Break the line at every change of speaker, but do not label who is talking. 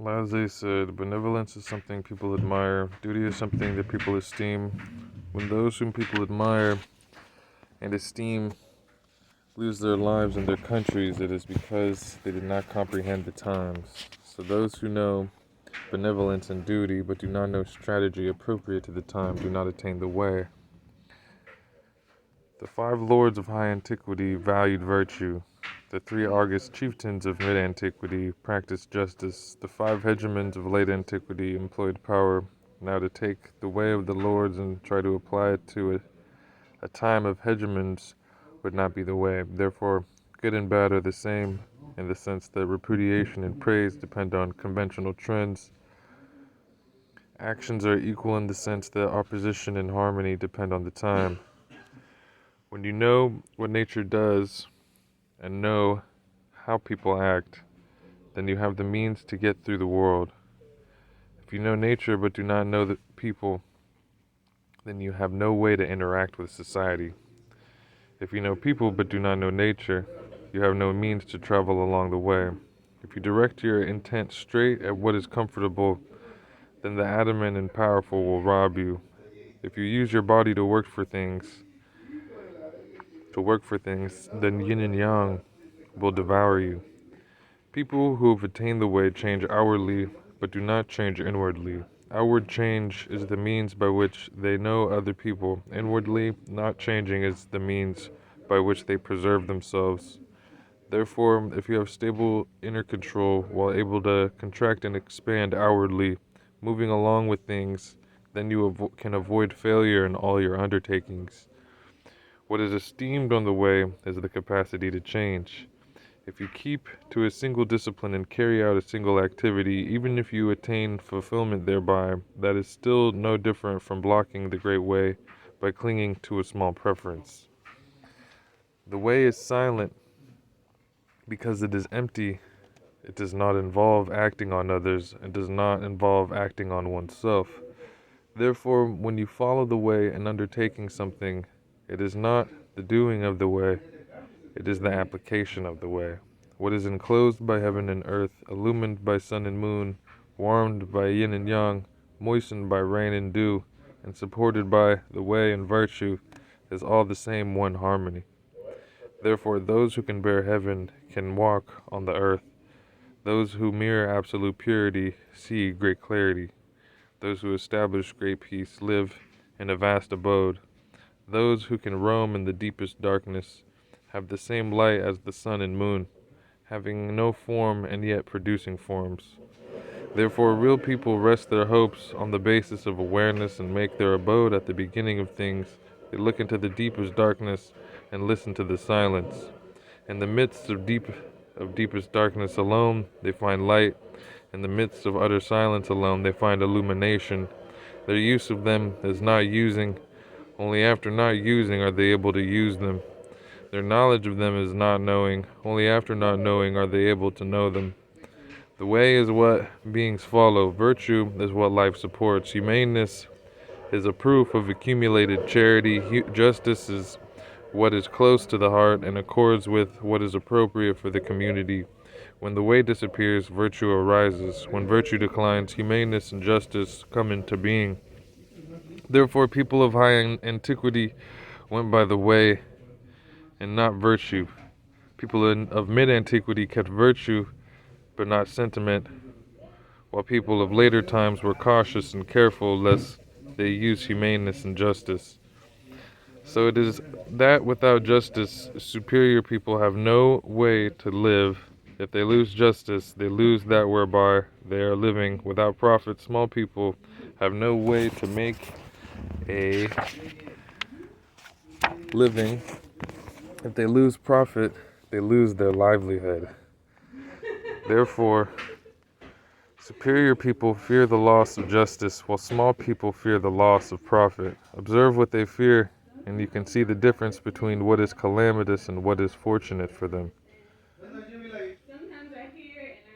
Lao Tzu said, benevolence is something people admire, duty is something that people esteem. When those whom people admire and esteem lose their lives and their countries, it is because they did not comprehend the times. So those who know benevolence and duty, but do not know strategy appropriate to the time, do not attain the way. The 5 lords of high antiquity valued virtue. The 3 august chieftains of mid-antiquity practiced justice. The 5 hegemons of late antiquity employed power. Now to take the way of the lords and try to apply it to a time of hegemons would not be the way. Therefore, good and bad are the same in the sense that repudiation and praise depend on conventional trends. Actions are equal in the sense that opposition and harmony depend on the time. When you know what nature does and know how people act, then you have the means to get through the world. If you know nature but do not know the people, then you have no way to interact with society. If you know people but do not know nature, you have no means to travel along the way. If you direct your intent straight at what is comfortable, then the adamant and powerful will rob you. If you use your body to work for things, then yin and yang will devour you. People who have attained the way change outwardly, but do not change inwardly. Outward change is the means by which they know other people. Inwardly, not changing is the means by which they preserve themselves. Therefore, if you have stable inner control while able to contract and expand outwardly, moving along with things, then you can avoid failure in all your undertakings. What is esteemed on the way is the capacity to change. If you keep to a single discipline and carry out a single activity, even if you attain fulfillment thereby, that is still no different from blocking the great way by clinging to a small preference. The way is silent because it is empty. It does not involve acting on others and does not involve acting on oneself. Therefore, when you follow the way in undertaking something, it is not the doing of the way, it is the application of the way. What is enclosed by heaven and earth, illumined by sun and moon, warmed by yin and yang, moistened by rain and dew, and supported by the way and virtue, is all the same one harmony. Therefore, those who can bear heaven can walk on the earth. Those who mirror absolute purity see great clarity. Those who establish great peace live in a vast abode. Those who can roam in the deepest darkness have the same light as the sun and moon, having no form and yet producing forms. Therefore, real people rest their hopes on the basis of awareness and make their abode at the beginning of things. They look into the deepest darkness and listen to the silence. In the midst of deepest darkness alone, they find light. In the midst of utter silence alone, they find illumination. Their use of them is not using. Only after not using are they able to use them. Their knowledge of them is not knowing. Only after not knowing are they able to know them. The way is what beings follow. Virtue is what life supports. Humaneness is a proof of accumulated charity. Justice is what is close to the heart and accords with what is appropriate for the community. When the way disappears, virtue arises. When virtue declines, humaneness and justice come into being. Therefore, people of high antiquity went by the way and not virtue. People of mid-antiquity kept virtue, but not sentiment, while people of later times were cautious and careful lest they use humaneness and justice. So it is that without justice, superior people have no way to live. If they lose justice, they lose that whereby they are living. Without profit, small people have no way to make a living. If they lose profit, they lose their livelihood. Therefore, superior people fear the loss of justice, while small people fear the loss of profit. Observe what they fear, and you can see the difference between what is calamitous and what is fortunate for them.